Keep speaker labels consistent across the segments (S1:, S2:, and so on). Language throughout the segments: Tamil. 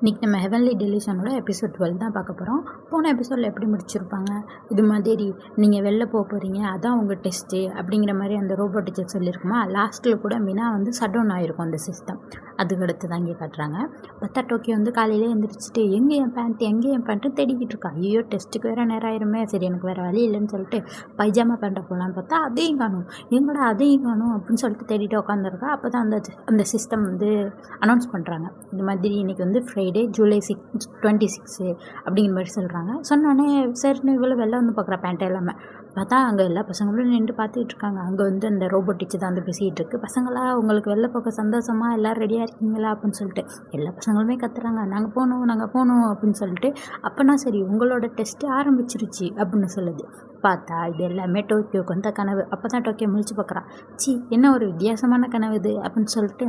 S1: இன்றைக்கி நம்ம ஹெவன்லி டெலிஷனோட எபிசோட் 12 தான் பார்க்க போகிறோம். போன எபிசோடில் எப்படி முடிச்சிருப்பாங்க, இது மாதிரி நீங்கள் வெளில போகிறீங்க, அதான் உங்கள் டெஸ்ட்டு அப்படிங்கிற மாதிரி அந்த ரோபோட் டீச்சர் சொல்லியிருக்குமா. லாஸ்ட்டில் கூட மீனா ஷட் டவுன் ஆகிருக்கும் அந்த சிஸ்டம். அதுக்கு அடுத்து தான் இங்கே காட்டுறாங்க. பார்த்தா டோக்கியோ காலையிலே எழுந்திரிச்சிட்டு எங்கே என் பேண்ட்டு தேடிக்கிட்டு இருக்கா. ஐயோ டெஸ்ட்டுக்கு வேறு நேரம் ஆயிருமே, சரி எனக்கு வேறு வழி இல்லைன்னு சொல்லிட்டு பைஜாமா பேண்ட்டை போகலான்னு பார்த்தா அதையும் காணும், எங்கடா அதையும் காணும் அப்படின்னு சொல்லிட்டு தேடிட்டு உட்காந்துருக்கா. அப்போ தான் அந்த சிஸ்டம் அனௌன்ஸ் பண்ணுறாங்க. இந்த மாதிரி இன்றைக்கி ஃப்ரைடே ஜூலை 26 அப்படிங்கிற மாதிரி சொல்கிறாங்க. சொன்னோடனே சரின்னு இவ்வளோ வெளில பார்க்குற பேண்ட்டை எல்லாமே பார்த்தா அங்கே எல்லா பசங்களும் நின்று பார்த்துட்டு இருக்காங்க. அங்கே அந்த ரோபோட் டீச்சர் தான் பேசிகிட்டு இருக்கு. பசங்களா உங்களுக்கு வெளில போக சந்தோஷமாக எல்லோரும் ரெடியாக இருக்கீங்களா அப்படின்னு சொல்லிட்டு எல்லா பசங்களுமே கத்துறாங்க. நாங்கள் போகணும் அப்படின்னு சொல்லிட்டு. அப்போனா சரி உங்களோட டெஸ்ட்டு ஆரம்பிச்சிருச்சு அப்படின்னு சொல்லுது. பார்த்தா இது எல்லாமே டோக்கியோக்கு கனவு. அப்போ தான் டோக்கியோ முழிச்சு பார்க்குறான். என்ன ஒரு வித்தியாசமான கனவு இது அப்படின்னு சொல்லிட்டு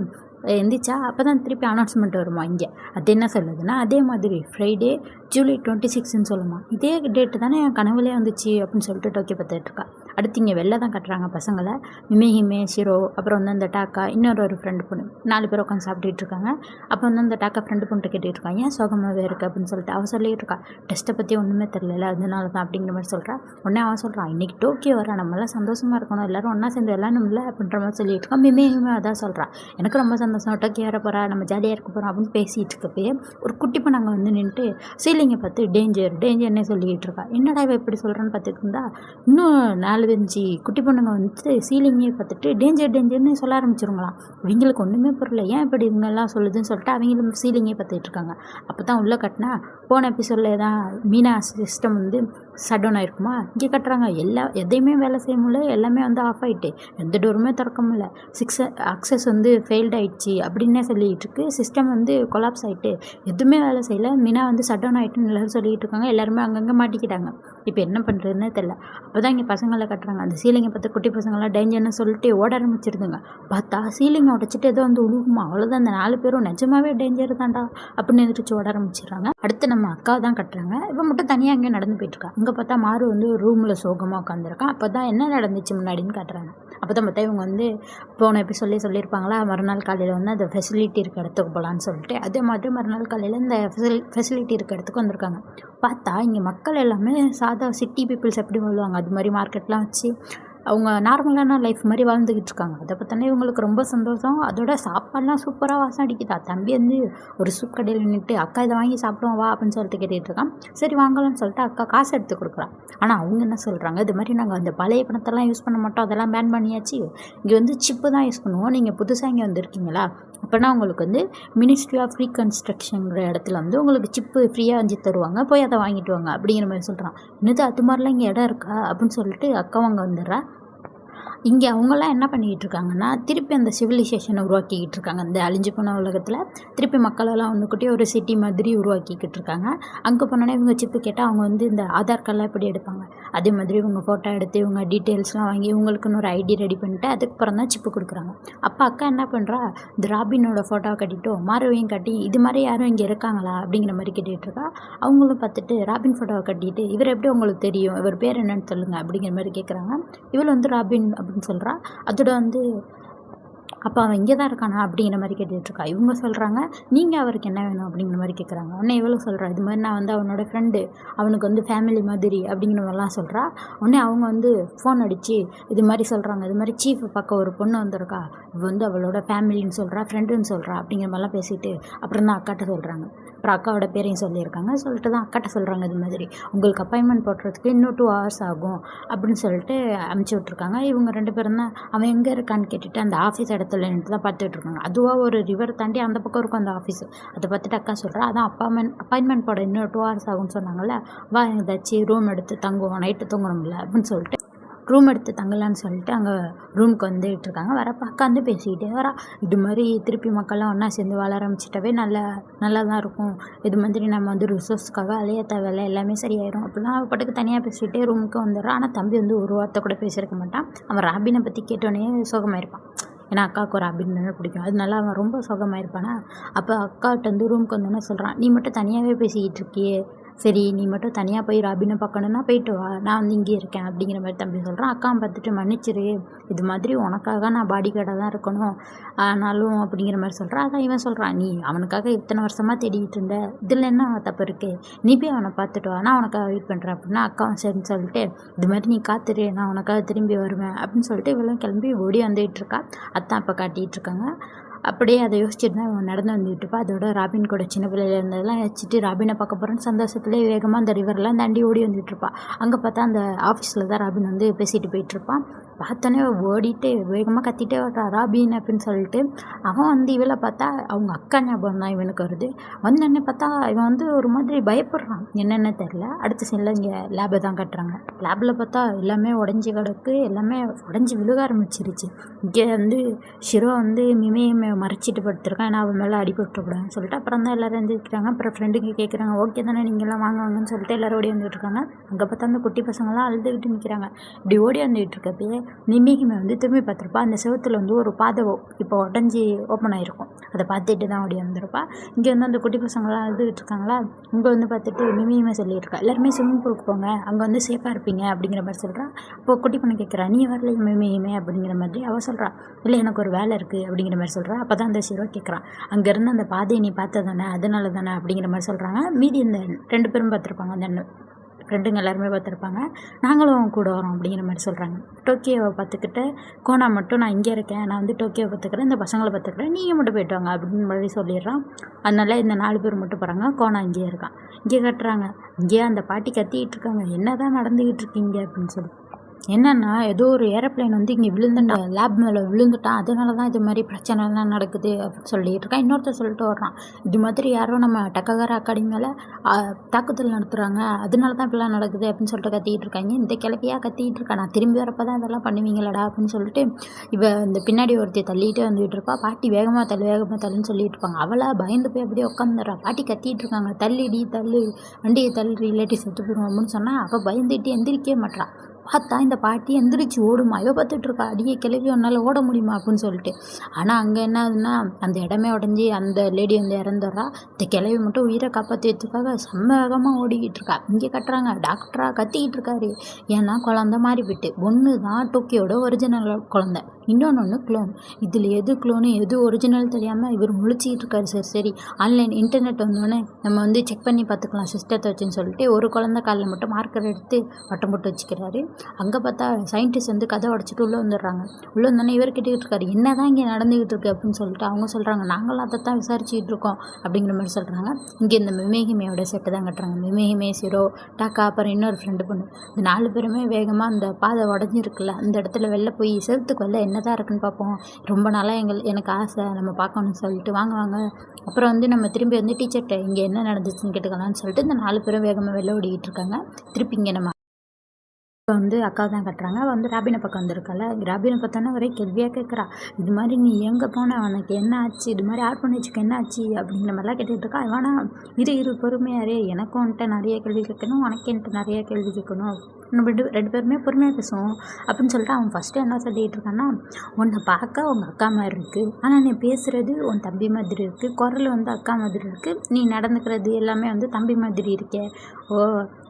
S1: எந்திரிச்சா அப்போ தான் திருப்பி அனௌன்ஸ்மெண்ட் வருமா. இங்கே அது என்ன சொல்லுதுன்னா, அதே மாதிரி ஃப்ரைடே ஜூலை 26ன்னு சொல்லுமா. இதே டேட்டு தானே என் கனவுலே வந்துச்சு அப்படின்னு சொல்லிட்டு டோக்கியோ பார்த்துட்ருக்கா. அடுத்து இங்கே வெளில தான் கட்டுறாங்க பசங்களை. மிமேஹிமே, ஷிரோ, அப்புறம் அந்த டாக்கா, இன்னொரு ஃப்ரெண்டு பொண்ணு 4 பேர் உட்காந்து சாப்பிட்டுட்டு இருக்காங்க. அப்போ அந்த டாக்கா ஃப்ரெண்டு பொண்ணுட்டு கேட்டுட்டு இருக்காங்க, ஏன் சோகமாகவே இருக்குது அப்படின்னு சொல்லிட்டு. அவள் சொல்லிகிட்டு இருக்கா, டெஸ்ட்டை பற்றி ஒன்றுமே தெரியல அதனால தான் அப்படிங்கிற மாதிரி சொல்கிறா. உடனே அவன் சொல்கிறான், இன்றைக்கி டோக்கியோ வர நம்மளாம் சந்தோஷமாக இருக்கணும், எல்லோரும் ஒன்றா சேர்ந்து விளாடணும்ல அப்படின்ற மாதிரி சொல்லிட்டு இருக்கான். மிமேஹிமே அதான் சொல்கிறான், எனக்கு ரொம்ப சந்தோஷம், டோக்கியோ வர போகிறா, நம்ம ஜாலியாக இருக்க போகிறோம் அப்படின்னு பேசிகிட்டு இருக்கப்பே ஒரு குட்டி பொண்ணு அங்கே நின்றுட்டு சீலிங்கை பார்த்து டேஞ்சர்னே சொல்லிக்கிட்டு இருக்கா. என்னடா இவ இப்படி சொல்கிறான்னு பார்த்துட்டு இருந்தா இன்னும் 4-5 குட்டி பொண்ணுங்க சீலிங்கே பார்த்துட்டு டேஞ்சர்னு சொல்ல ஆரம்பிச்சிருங்களாம். இவங்களுக்கு ஒன்றுமே புரியல, ஏன் இப்படி இவங்கெல்லாம் சொல்லுதுன்னு சொல்லிட்டு அவங்களும் சீலிங்கே பார்த்துட்டு இருக்காங்க. அப்போ தான் உள்ளே கட்டினா போன எபிசோடில் தான் மீனா சிஸ்டம் ஷட் டவுன் ஆகிருக்குமா. இங்கே கட்டுறாங்க எதையுமே வேலை செய்ய முடியல, எல்லாமே ஆஃப் ஆகிட்டு, எந்த டோருமே திறக்க முடியல, அக்சஸ் ஃபெயில்ட் ஆகிடுச்சு அப்படின்னே சொல்லிகிட்டு இருக்கு. சிஸ்டம் கொலாப்ஸ் ஆகிட்டு எதுவுமே வேலை செய்யலை. மீனா ஷட் டவுன் ஆகிட்டுன்னு எல்லோரும் சொல்லிகிட்டு இருக்காங்க. எல்லாருமே அங்கங்கே மாட்டிக்கிட்டாங்க. இப்போ என்ன பண்ணுறதுன்னே தெரில. அப்போ தான் இங்கே பசங்களை கட்டுறாங்க. அந்த சீலிங்கை பார்த்து குட்டி பசங்களாம் டேஞ்சர்னு சொல்லிட்டு ஓட ஆரம்பிச்சிருதுங்க. பார்த்தா சீலிங்கை உடச்சிட்டு ஏதோ உழுகுமா. அவ்வளோதான், அந்த 4 பேரும் நிஜமாவே டேஞ்சர் தான்டா அப்படின்னு எதிர்த்து ஓட ஆரம்பிச்சிடுறாங்க. அடுத்து நம்ம அக்கா தான் கட்டுறாங்க. இப்போ மட்டும் தனியாக அங்கே நடந்து போயிட்டுருக்கா. அங்கே பார்த்தா மாறு ஒரு ரூமில் சோகமாக உட்காந்துருக்கான். அப்போ தான் என்ன நடந்துச்சு முன்னாடின்னு காட்டுறாங்க. அப்போ தான் பார்த்தா இவங்க போன சொல்லியிருப்பாங்களா, மறுநாள் காலையில் அந்த ஃபெசிலிட்டி இருக்க இடத்துக்கு போகலான்னு சொல்லிட்டு. அதே மாதிரி மறுநாள் காலையில் இந்த ஃபெசிலிட்டி இருக்க இடத்துக்கு வந்திருக்காங்க. பார்த்தா இங்கே மக்கள் எல்லாமே சாதா சிட்டி பீப்புள்ஸ் எப்படி வாழ்வாங்க அது மாதிரி மார்க்கெட்லாம் வச்சு அவங்க நார்மலான லைஃப் மாதிரி வாழ்ந்துக்கிட்டு இருக்காங்க. அதை பார்த்தானே இவங்களுக்கு ரொம்ப சந்தோஷம். அதோட சாப்பாடுலாம் சூப்பராக வாசம் அடிக்குதா. தம்பி ஒரு சூப் கடையில் நின்றுட்டு, அக்கா இதை வாங்கி சாப்பிடுவோம் வா அப்படின்னு சொல்லிட்டு கேட்டுட்டு இருக்கான். சரி வாங்கலாம்னு சொல்லிட்டு அக்கா காசு எடுத்து கொடுக்குறான். ஆனால் அவங்க என்ன சொல்கிறாங்க, இது மாதிரி நாங்கள் அந்த பழைய பணத்தெல்லாம் யூஸ் பண்ண மாட்டோம், அதெல்லாம் பேன் பண்ணியாச்சு, இங்கே சிப்பு தான் யூஸ் பண்ணுவோம், நீங்கள் புதுசாக இங்கே வந்திருக்கீங்களா, அப்போனா உங்களுக்கு மினிஸ்ட்ரி ஆஃப் ரீகன்ஸ்ட்ரக்ஷன்ங்கிற இடத்துல உங்களுக்கு சிப்பு ஃப்ரீயாக தருவாங்க, போய் அதை வாங்கிட்டு வாங்க அப்படிங்கிற மாதிரி சொல்கிறான். இன்னும் அது மாதிரிலாம் இங்கே இடம் இருக்கா அப்படின்னு சொல்லிட்டு அக்காவும் அங்கே வந்துடுறா. இங்கே அவங்களாம் என்ன பண்ணிக்கிட்டு இருக்காங்கன்னா, திருப்பி அந்த சிவிலைசேஷனை உருவாக்கிக்கிட்டு இருக்காங்க. இந்த அழிஞ்சு போன உலகத்தில் திருப்பி மக்களெல்லாம் ஒன்றுக்கிட்டே ஒரு சிட்டி மாதிரி உருவாக்கிக்கிட்டு இருக்காங்க. அங்கே போனோன்னா இவங்க சிப்பு கேட்டால் அவங்க இந்த ஆதார் கார்டெலாம் எப்படி எடுப்பாங்க, அதே மாதிரி இவங்க ஃபோட்டோ எடுத்து இவங்க டீட்டெயில்ஸ்லாம் வாங்கி இவங்களுக்குன்னு ஒரு ஐடி ரெடி பண்ணிட்டு அதுக்கப்புறம் தான் சிப்பு கொடுக்குறாங்க. அப்போ அக்கா என்ன பண்ணுறா, இந்த ராபினோட ஃபோட்டோவை கட்டிட்டோ மாறுவையும் கட்டி இது மாதிரி யாரும் இங்கே இருக்காங்களா அப்படிங்கிற மாதிரி கேட்டுகிட்டு இருக்கா. அவங்களும் பார்த்துட்டு ராபின் ஃபோட்டோவை கட்டிட்டு இவர் எப்படி உங்களுக்கு தெரியும், இவர் பேர் என்னன்னு சொல்லுங்கள் அப்படிங்கிற மாதிரி கேட்குறாங்க. இவள் ராபின் அப்படின்னு சொல்கிறா. அதோட அப்போ அவன் இங்கே தான் இருக்கானா அப்படிங்கிற மாதிரி கேட்டுட்ருக்கா. இவங்க சொல்கிறாங்க, நீங்கள் அவருக்கு என்ன வேணும் அப்படிங்கிற மாதிரி கேட்குறாங்க. உடனே இவ்வளோ சொல்கிறா, இது மாதிரி நான் அவனோட ஃப்ரெண்டு, அவனுக்கு ஃபேமிலி மாதிரி அப்படிங்கிற மாதிரிலாம் சொல்கிறா. உடனே அவங்க ஃபோன் அடித்து இது மாதிரி சொல்கிறாங்க, இது மாதிரி சீஃபை பார்க்க ஒரு பொண்ணு வந்திருக்கா, இவ அவளோட ஃபேமிலின்னு சொல்கிறா, ஃப்ரெண்டுன்னு சொல்கிறா அப்படிங்கிற மாதிரிலாம் பேசிட்டு அப்புறம் தான் அக்காட்ட சொல்கிறாங்க. அப்புறம் அக்காவோட பேரையும் சொல்லியிருக்காங்க. சொல்லிட்டு தான் அக்காட்ட சொல்கிறாங்க, இது மாதிரி உங்களுக்கு அப்பாயின்மெண்ட் போடுறதுக்கு இன்னும் 2 hours ஆகும் அப்படின்னு சொல்லிட்டு அனுப்பிச்சி விட்ருக்காங்க. இவங்க 2 பேரும் தான் அவன் எங்கே இருக்கான்னு கேட்டுட்டு அந்த ஆஃபீஸ் இடத்துல தான் பார்த்துட்டு இருக்காங்க. அதுவாக ஒரு ரிவர் தாண்டி அந்த பக்கம் இருக்கும் அந்த ஆஃபீஸ். அதை பார்த்துட்டு அக்கா சொல்கிறா, அதான் அப்பாயின்மெண்ட் போட இன்னும் 2 hours ஆகும்னு சொன்னாங்கல்ல, வா ஏதாச்சும் ரூம் எடுத்து தங்குவோம், நைட்டு தூங்கணும்ல அப்படின்னு சொல்லிட்டு ரூம் எடுத்து தங்கலான்னு சொல்லிட்டு அங்கே ரூமுக்கு வந்துட்டு இருக்காங்க. வரப்போ அக்கா பேசிக்கிட்டே வரா, இது மாதிரி திருப்பி மக்கள்லாம் ஒன்றா சேர்ந்து வாழ ஆரம்பிச்சிட்டாவே நல்லா தான் இருக்கும், இது மாதிரி நம்ம ரிசோர்ஸ்க்காக அலைய தேவையில்ல, எல்லாமே சரியாயிடும் அப்படிலாம் அவள் பாட்டுக்கு தனியாக பேசிக்கிட்டே ரூமுக்கு வந்துடுறான். ஆனால் தம்பி ஒரு வார்த்தை கூட பேசியிருக்க மாட்டான். அவன் ராபினை பற்றி கேட்டோன்னே சோகமாயிருப்பான். ஏன்னா அக்காவுக்கு ஒரு அப்படின்னு பிடிக்கும், அதனால அவன் ரொம்ப சோகமாயிருப்பானா. அப்போ அக்காட்ட ரூமுக்கு வந்தோன்னே சொல்கிறான், நீ மட்டும் தனியாகவே பேசிக்கிட்டு இருக்கியே சரி நீ மட்டும் தனியாக போய் ராபினை பார்க்கணுன்னா போயிட்டு வா, நான் வந்து இங்கே இருக்கேன் அப்படிங்கிற மாதிரி தம்பி சொல்கிறான். அக்காவை பார்த்துட்டு மன்னிச்சிரு, இது மாதிரி உனக்காக நான் பாடி கார்டாக தான் இருக்கணும் ஆனாலும் அப்படிங்கிற மாதிரி சொல்கிறான். அதான் இவன் சொல்கிறான், நீ அவனுக்காக இத்தனை வருஷமாக தேடிக்கிட்டு இருந்த, இதில் என்ன தப்பு இருக்குது, நீ போய் அவனை பார்த்துட்டு வா, நான் உனக்காக வெயிட் பண்ணுறேன் அப்படின்னா அக்காவும் சரின்னு சொல்லிட்டு இது மாதிரி நீ காத்துரு, நான் உனக்காக திரும்பி வருவேன் அப்படின்னு சொல்லிட்டு இவளும் கிளம்பி ஓடி வந்துகிட்டு இருக்கா. அதான் இப்போ காட்டிகிட்டு இருக்காங்க. அப்படியே அதை யோசிச்சுட்டு தான் அவன் நடந்து வந்துட்டு இருப்பா. அதோட ராபின் கூட சின்ன பிள்ளையில இருந்ததெல்லாம் வச்சுட்டு ராபினை பார்க்க போகிறேன்னு சந்தோஷத்துலேயே வேகமாக அந்த ரிவர்லாம் தாண்டி ஓடி வந்துட்டு இருப்பாள். அங்கே பார்த்தா அந்த ஆஃபீஸில் தான் ராபின் வந்து பேசிட்டு போயிட்டுருப்பான். பார்த்தோன்னே ஓடிட்டு வேகமாக கத்திட்டே வர்றா ராபின் அப்படின்னு சொல்லிட்டு. அவன் வந்து இவளை பார்த்தா அவங்க அக்கா ஞாபகம் தான் இவனுக்கு வருது. வந்தோடனே பார்த்தா இவன் வந்து ஒரு மாதிரி பயப்படுறான், என்னென்ன தெரில. அடுத்த சைடில் இங்கே லேபை தான் கட்டுறாங்க. லேபில் பார்த்தா எல்லாமே உடஞ்சி கிடக்கு, எல்லாமே உடஞ்சி விழுக ஆரம்பிச்சிருச்சு. இங்கே வந்து ஷிரோ வந்து மிமையை மறைச்சிட்டு படுத்துருக்கான், ஏன்னா அவன் மேலே அடிபட்டுக்கூடாதுன்னு சொல்லிட்டு. அப்புறம் தான் எல்லோரும் எழுந்திருக்கிறாங்க. அப்புறம் ஃப்ரெண்டுக்கு கேட்குறாங்க, ஓகே தானே நீங்கள்லாம் வாங்க வாங்கன்னு சொல்லிட்டு எல்லோரும் ஓடி வந்துட்டு இருக்காங்க. அங்கே பார்த்தா அந்த குட்டி பசங்களாம் அழுதுகிட்டு நிற்கிறாங்க. இப்படி ஓடி வந்துகிட்டு இருக்கப்பயே மிமிகிமை வந்து திரும்பி பார்த்துருப்பா. அந்த செவத்தில் வந்து ஒரு பாதை இப்போ உடஞ்சி ஓப்பன் ஆகிருக்கும், அதை பார்த்துட்டு தான் ஓடி வந்திருப்பா. இங்கே வந்து அந்த குட்டி பசங்களாம் அழுதுகிட்டு இருக்காங்களா. இங்கே வந்து பார்த்துட்டு மிமிகிமை சொல்லியிருக்கா, எல்லாருமே ஸ்விம்மிங் பூலுக்கு போங்க, அங்கே வந்து சேஃபாக இருப்பீங்க அப்படிங்கிற மாதிரி சொல்கிறா. இப்போ குட்டி பண்ண கேட்குறா, நீ வரல மிமிகிமை அப்படிங்கிற மாதிரி. அவள் சொல்கிறா, இல்லை எனக்கு ஒரு வேலை இருக்குது அப்படிங்கிற மாதிரி சொல்கிறா. அப்போ தான் அந்த ஷிரோ கேட்குறான், அங்கேருந்து அந்த பாதையை நீ பார்த்த தானே, அதனால தானே அப்படிங்கிற மாதிரி சொல்கிறாங்க. மீதி இந்த 2 பேரும் பார்த்துருப்பாங்க, அந்த ஃப்ரெண்டுங்க எல்லாருமே பார்த்துருப்பாங்க. நாங்களும் கூட வரோம் அப்படிங்கிற மாதிரி சொல்கிறாங்க. டோக்கியோவை பார்த்துக்கிட்டு கோனா மட்டும் நான் இங்கே இருக்கேன், நான் வந்து டோக்கியோவை பார்த்துக்கிறேன், இந்த பசங்களை பார்த்துக்கிறேன், நீங்கள் மட்டும் போய்ட்டு வாங்க அப்படின்னு மாதிரி சொல்லிடுறான். அதனால இந்த 4 பேர் மட்டும் போகிறாங்க. கோனா இங்கேயே இருக்கான். இங்கே கட்டுறாங்க. இங்கேயே அந்த பாட்டி கத்திக்கிட்டு இருக்காங்க, என்ன தான் நடந்துக்கிட்டு இருக்கீங்க அப்படின்னு சொல்லி. என்னென்னா ஏதோ ஒரு ஏரோப்ளைன் வந்து இங்கே விழுந்துட்டான், லேப் மேலே விழுந்துட்டான், அதனால தான் இது மாதிரி பிரச்சனைலாம் நடக்குது அப்படின்னு சொல்லிட்டு இருக்கான். இன்னொருத்தர் சொல்லிட்டு வர்றான், இது மாதிரி யாரோ நம்ம டக்ககார அகாடமி மேலே தாக்குதல் நடத்துகிறாங்க, அதனால தான் இப்படிலாம் நடக்குது அப்படின்னு சொல்லிட்டு கத்திக்கிட்டு இருக்காங்க. இந்த கிளப்பியாக கத்திக்கிட்டு இருக்கா, நான் திரும்பி வரப்போ தான் இதெல்லாம் பண்ணுவீங்களடா அப்படின்னு சொல்லிட்டு இந்த பின்னாடி ஒருத்தி தள்ளிகிட்டே வந்துகிட்டு இருப்பா. பாட்டி வேகமாக தள்ளுன்னு சொல்லிட்டு இருப்பாங்க. அவளை பயந்து போய் அப்படியே உட்காந்துடுறா. பாட்டி கத்திட்டு இருக்காங்க, தள்ளிடி தள்ளு, வண்டியை தள்ளு, இல்லாட்டி செத்து போயிடும் அப்படின்னு சொன்னால் அவள் பயந்துட்டு எந்திரிக்கவே மாட்டான். பார்த்தா இந்த பாட்டி எந்திரிச்சு ஓடுமா, இவ பார்த்துட்டு இருக்கா, அடியே கிளவி ஒன்றால் ஓட முடியுமா அப்படின்னு சொல்லிட்டு. ஆனால் அங்கே என்ன ஆகுதுன்னா அந்த இடமே உடஞ்சி அந்த லேடி வந்து இறந்துடுறா. இந்த கிளவி மட்டும் உயிரை காப்பாற்றுறதுக்காக செம்ம வேகமாக ஓடிக்கிட்டு இருக்கா. இங்கே கட்டுறாங்க, டாக்டரா கத்திக்கிட்டு இருக்காரு, ஏன்னா குழந்த மாறி போயிட்டு. ஒன்று தான் டோக்கியோட ஒரிஜினல் குழந்தை, இன்னொன்று க்ளோன். இதில் எது க்ளோனு எது ஒரிஜினல் தெரியாமல் இவர் முழிச்சிக்கிட்டு இருக்காரு. சரி ஆன்லைன் இன்டர்நெட் வந்தோடனே நம்ம வந்து செக் பண்ணி பார்த்துக்கலாம் சிஸ்டத்தை வச்சுன்னு சொல்லிட்டு ஒரு குழந்தை காலில் மட்டும் மார்க்கர் எடுத்து வட்டம் போட்டு வச்சுக்கிறாரு. அங்கே பார்த்தா சயின்டிஸ்ட் வந்து கதை உடச்சிட்டு உள்ளே வந்துடுறாங்க. உள்ளே வந்தோடனே இவர் கேட்டுக்கிட்டு இருக்காரு, என்ன தான் இங்கே நடந்துக்கிட்டு இருக்கு அப்படின்னு சொல்லிட்டு. அவங்க சொல்கிறாங்க, நாங்களும் அதை தான் விசாரிச்சுக்கிட்டு இருக்கோம் அப்படிங்கிற மாதிரி சொல்கிறாங்க. இங்கே இந்த மிமேகிமையோட செட்டு தான் கட்டுறாங்க. மிமேகிமே, ஷிரோ, டாக்கா, அப்புறம் இன்னொரு ஃப்ரெண்டு பொண்ணு. இந்த 4 பேருமே வேகமாக அந்த பாதை உடஞ்சிருக்குல்ல அந்த இடத்துல வெளில போய் செவத்துக்கு வெளில என்ன தான் இருக்குன்னு பார்ப்போம், ரொம்ப நாளாக எனக்கு ஆசை நம்ம பார்க்கணும்னு சொல்லிட்டு வாங்க அப்புறம் வந்து நம்ம திரும்பி வந்து டீச்சர்கிட்ட இங்கே என்ன நடந்துச்சுன்னு கேட்டுக்கலாம்னு சொல்லிட்டு இந்த 4 பேரும் வேகமாக வெளில ஓடிக்கிட்டு இருக்காங்க. திருப்பி இங்கே நம்ம இப்போ வந்து அக்கா தான் கட்டுறாங்க. அவள் வந்து ராபினை பக்கம் வந்திருக்கால. ராபினை பார்த்தோன்னா ஒரே கேள்வியாக கேட்குறா, இது மாதிரி நீ எங்கே போன, உனக்கு என்ன ஆச்சு, இது மாதிரி ஆர்ஃபனேஜுக்கு என்ன ஆச்சு அப்படிங்கிற மாதிரிலாம் கேட்டுகிட்டு இருக்கா. இவனா இரு பொறுமையாரே, எனக்கும் வந்துட்டு நிறைய கேள்வி கேட்கணும், உனக்கு என்கிட்ட நிறைய கேள்வி கேட்கணும், நம்ம 2 பேருமே பொறுமையாக பேசுவோம் அப்படின்னு சொல்லிட்டு அவன் ஃபஸ்ட்டு என்ன சொல்லிகிட்டு இருக்கான்னா, உன்னை பார்க்க உங்கள் அக்கா மாதிரி இருக்குது, ஆனால் நீ பேசுகிறது உன் தம்பி மாதிரி இருக்குது, குரல் வந்து அக்கா மாதிரி இருக்குது, நீ நடந்துக்கிறது எல்லாமே வந்து தம்பி மாதிரி இருக்கே, ஓ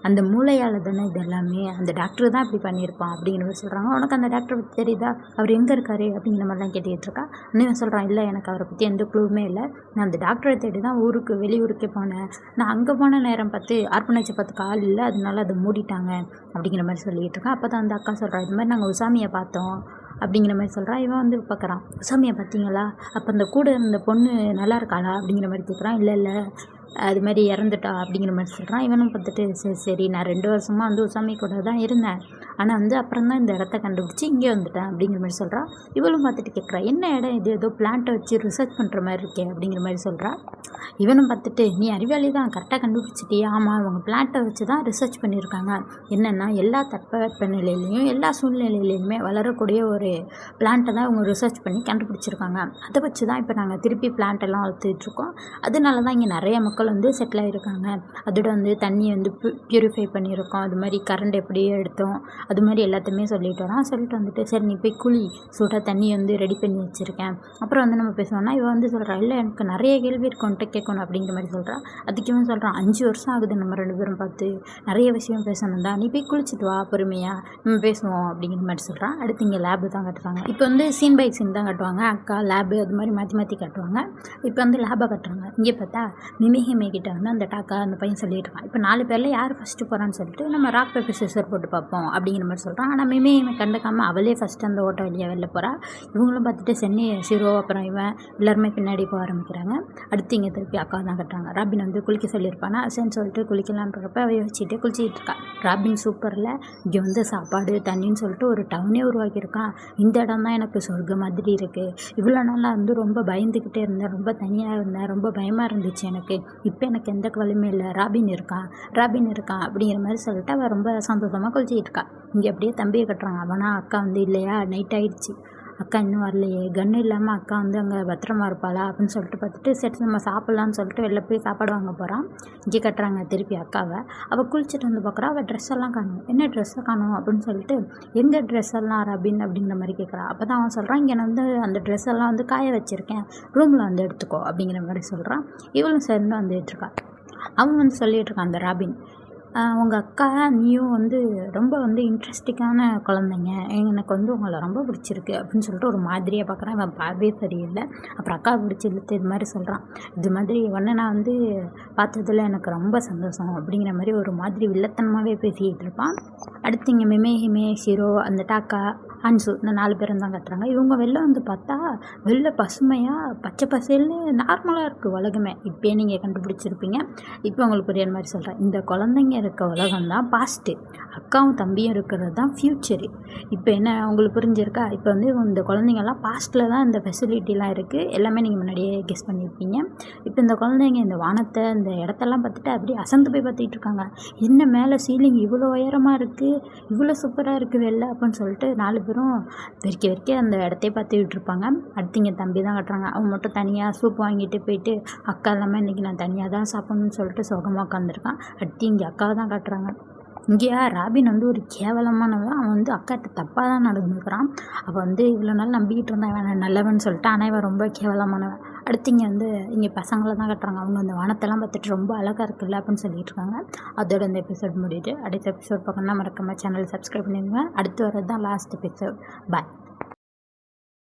S1: அந்த மூளையால் தானே இது எல்லாமே, அந்த டாக்டர் தான் இப்படி பண்ணியிருப்பான் அப்படிங்கிற மாதிரி சொல்கிறாங்க. உனக்கு அந்த டாக்டரை பற்றி தெரியுதா, அவர் எங்கே இருக்காரு அப்படிங்கிற மாதிரிலாம் கேட்டுக்கிட்டு இருக்கா. அண்ணன் சொல்கிறான், இல்லை எனக்கு அவரை பற்றி எந்த க்ளூவுமே இல்லை, நான் அந்த டாக்டரை தேடி தான் வெளியூருக்கே போனேன், நான் அங்கே போன நேரம் பார்த்து ஆர்ஃபனேஜை பார்த்துக்க ஆள் இல்லை, அதனால அதை மூடிட்டாங்க அப்படிங்கிற மாதிரி சொல்லிகிட்டு இருக்கேன். அப்போ தான் அந்த அக்கா சொல்கிறா, இது மாதிரி நாங்கள் உசாமியை பார்த்தோம் அப்படிங்கிற மாதிரி சொல்கிறான். இவன் வந்து பார்க்குறான், உசாமியை பார்த்தீங்களா, அப்போ அந்த கூட இருந்த பொண்ணு நல்லா இருக்காளா அப்படிங்கிற மாதிரி கேட்குறான். இல்லை அது மாதிரி இறந்துட்டா அப்படிங்கிற மாதிரி சொல்கிறான். இவனும் பார்த்துட்டு சரி நான் 2 வருஷமாக வந்து உசாமி கூட தான் இருந்தேன், ஆனால் வந்து அப்புறம் தான் இந்த இடத்த கண்டுபிடிச்சி இங்கே வந்துட்டேன் அப்படிங்கிற மாதிரி சொல்கிறான். இவளும் பார்த்துட்டு கேட்குறா, என்ன இடம் இது, ஏதோ பிளான்ட்டை வச்சு ரிசர்ச் பண்ணுற மாதிரி இருக்கே அப்படிங்கிற மாதிரி சொல்கிறா. இவனும் பார்த்துட்டு, நீ அறிவாளி தான், கரெக்டாக கண்டுபிடிச்சிட்டியா, ஆமாம் அவங்க பிளான்ட்டை வச்சு தான் ரிசர்ச் பண்ணியிருக்காங்க, என்னென்னா எல்லா தட்பவெப்பநிலையிலையும் எல்லா சூழ்நிலையிலையுமே வளரக்கூடிய ஒரு பிளான்ட்டை தான் அவங்க ரிசர்ச் பண்ணி கண்டுபிடிச்சிருக்காங்க. அதை வச்சு தான் இப்போ நாங்கள் திருப்பி பிளான்ட்டெல்லாம் வளர்த்துட்ருக்கோம், அதனால தான் இங்கே நிறைய மக்கள் மக்கள் வந்து செட்டில் ஆகிருக்காங்க. அதோட வந்து தண்ணியை வந்து ப்யூரிஃபை பண்ணியிருக்கோம், அது மாதிரி கரண்ட் எப்படி எடுத்தோம், அது மாதிரி எல்லாத்தையுமே சொல்லிட்டு வரான். சொல்லிட்டு வந்துட்டு சரி நீ போய் குழி, சூடாக தண்ணி வந்து ரெடி பண்ணி வச்சுருக்கேன். அப்புறம் வந்து நம்ம பேசுவோம்னா இவன் வந்து சொல்கிறா இல்லை எனக்கு நிறைய கேள்வி இருக்கு உன்கிட்ட கேட்கணும் அப்படிங்கிற மாதிரி சொல்கிறான். அதுக்கு இவன் சொல்கிறான் 5 வருஷம் ஆகுது நம்ம 2 பேரும் பார்த்து, நிறைய விஷயம் பேசணும்டா, நீ போய் குளிச்சுட்டு வா பொறுமையாக நம்ம பேசுவோம் அப்படிங்கிற மாதிரி சொல்கிறான். அடுத்து இங்கே லேபு தான் காட்டுறாங்க. இப்போ வந்து சீன் பை சீன் தான் காட்டுவாங்க, அக்கா லேபு அது மாதிரி மாற்றி மாற்றி காட்டுவாங்க. இப்போ வந்து லேபை காட்டுறாங்க. இங்கே பார்த்தா மிமிஹிமே கிட்ட வந்து அந்த டாக்கா அந்த பையன் சொல்லிட்டு இருக்கான், இப்போ 4 பேரில் யார் ஃபஸ்ட்டு போகிறான்னு சொல்லிட்டு நம்ம ராக் பேப்பர் சிசர் போட்டு பார்ப்போம் அப்படிங்கிற மாதிரி சொல்கிறான். ஆனால் மிமிஹிமே கண்டுக்காமல் அவளே ஃபஸ்ட்டு அந்த ஓட்ட வழியாக வெளில போகிறா. இவங்களும் பார்த்துட்டு சென்னை சிரோ அப்புறம் இவன் எல்லாருமே பின்னாடி போக ஆரம்பிக்கிறாங்க. அடுத்து இங்கே திருப்பி அக்கா தான் கட்டுறாங்க. ராபின் வந்து குளிக்க சொல்லியிருப்பானா சரின்னு சொல்லிட்டு குளிக்கலான்றப்ப அவ வச்சுட்டு குளிச்சிக்கிட்டு இருக்கா. ராபின் சூப்பரில் இங்கே வந்து சாப்பாடு தண்ணின்னு சொல்லிட்டு ஒரு டவுனே உருவாக்கியிருக்கான். இந்த இடம் தான் எனக்கு சொர்க்க மாதிரி இருக்குது. இவ்வளோ நாளாக வந்து ரொம்ப பயந்துக்கிட்டே இருந்தேன், ரொம்ப தனியாக இருந்தேன், ரொம்ப பயமாக இருந்துச்சு எனக்கு. இப்போ எனக்கு எந்த கவலையுமே இல்லை, ராபின் இருக்கான் அப்படிங்கிற மாதிரி சொல்லிட்டு அவள் ரொம்ப சந்தோஷமாக குளிச்சிக்கிட்டு இருக்கா. இங்கே அப்படியே தம்பியை கட்டுறாங்க. அவனா அக்கா வந்து இல்லையா, நைட் ஆகிடுச்சு, அக்கா இன்னும் வரலையே, கன்று இல்லாமல் அக்கா வந்து அங்கே பத்திரமா இருப்பாளா அப்படின்னு சொல்லிட்டு பார்த்துட்டு சரி நம்ம சாப்பிட்லான்னு சொல்லிட்டு வெளில போய் சாப்பாடு வாங்க போகிறான். இங்கே கட்டுறாங்க திருப்பி அக்காவை. அவள் குளிச்சுட்டு வந்து பார்க்குறா, அவள் ட்ரெஸ் எல்லாம் காணும். என்ன ட்ரெஸ்ஸை காணும் அப்படின்னு சொல்லிட்டு எங்கே ட்ரெஸ் எல்லாம் அப்படிங்கிற மாதிரி கேட்குறா. அப்போ தான் அவன் சொல்கிறான் இங்கே நான் வந்து அந்த ட்ரெஸ் எல்லாம் வந்து காய வச்சுருக்கேன், ரூமில் வந்து எடுத்துக்கோ அப்படிங்கிற மாதிரி சொல்கிறான். இவளும் சரின்னு வந்துட்டுருக்கா. அவன் வந்து சொல்லிகிட்டு இருக்கான் அந்த ராபின், உங்கள் அக்கா நீயும் வந்து ரொம்ப வந்து இன்ட்ரெஸ்டிங்கான குழந்தைங்க, எனக்கு வந்து உங்களை ரொம்ப பிடிச்சிருக்கு அப்படின்னு சொல்லிட்டு ஒரு மாதிரியாக பார்க்குறான். இவன் பார்வே சரியில்லை. அப்புறம் அக்கா பிடிச்சி இழுத்து இது மாதிரி சொல்கிறான், இது மாதிரி ஒன்று நான் வந்து பார்த்ததில் எனக்கு ரொம்ப சந்தோஷம் அப்படிங்கிற மாதிரி ஒரு மாதிரி வில்லத்தனமாகவே பேசிக்கிட்டு இருப்பான். அடுத்து இங்கே மிமே ஷிரோ அந்த டாக்கா அன்சு இந்த 4 பேரும் தான் கட்டுறாங்க. இவங்க வெளில வந்து பார்த்தா வெளில பசுமையாக பச்சை பசேல்னு நார்மலாக இருக்குது உலகமே. இப்போயே நீங்கள் கண்டுபிடிச்சிருப்பீங்க. இப்போ உங்களுக்கு புரியுற மாதிரி சொல்கிறேன், இந்த குழந்தைங்க இருக்க உலகம் தான் பாஸ்ட்டு, அக்காவும் தம்பியும் இருக்கிறது தான் ஃப்யூச்சரு. இப்போ என்ன உங்களுக்கு புரிஞ்சிருக்கா? இப்போ வந்து இந்த குழந்தைங்கள்லாம் பாஸ்ட்டில் தான் இந்த ஃபெசிலிட்டிலாம் இருக்குது, எல்லாமே நீங்கள் முன்னாடியே கெஸ் பண்ணியிருப்பீங்க. இப்போ இந்த குழந்தைங்க இந்த வானத்தை இந்த இடத்தெல்லாம் பார்த்துட்டு அப்படியே அசந்து போய் பார்த்துட்டு இருக்காங்க. என்ன மேலே சீலிங் இவ்வளோ உயரமாக இருக்குது, இவ்வளோ சூப்பராக இருக்குது வெளில அப்படின்னு சொல்லிட்டு 4 பேரும் வெறிக்க அந்த இடத்தையே பார்த்துக்கிட்டு இருப்பாங்க. அடுத்து இங்கே தம்பி தான் கட்டுறாங்க. அவங்க மட்டும் தனியாக சூப் வாங்கிட்டு போயிட்டு அக்கா இல்லாமல் இன்றைக்கி நான் தனியாக தான் சாப்பிட்ணுன்னு சொல்லிட்டு சுகமாக உட்காந்துருக்கான். அடுத்து இங்கே அக்காவை தான் காட்டுறாங்க. இங்கேயா ராபின் வந்து ஒரு கேவலமானவன், அவன் வந்து அக்காட்ட தப்பாக தான் நடந்துக்கிறான். அவள் வந்து இவ்வளோ நாள் நம்பிக்கிட்டு இருந்தான் இவன் நல்லவன் சொல்லிட்டு, ஆனால் இவன் ரொம்ப கேவலமானவன். அடுத்து இங்கே வந்து இங்கே பசங்களை தான் கட்டுறாங்க. அவங்க அந்த வானத்தெல்லாம் பார்த்துட்டு ரொம்ப அழகாக இருக்குல்ல அப்படின்னு சொல்லிட்டு இருக்காங்க. அதோட இந்த எபிசோட் முடியுது. அடுத்த எபிசோட் பார்க்கணுன்னா மறக்காம சேனல் சப்ஸ்கிரைப் பண்ணிடுங்க. அடுத்து வரது தான் லாஸ்ட் எபிசோட். பாய்.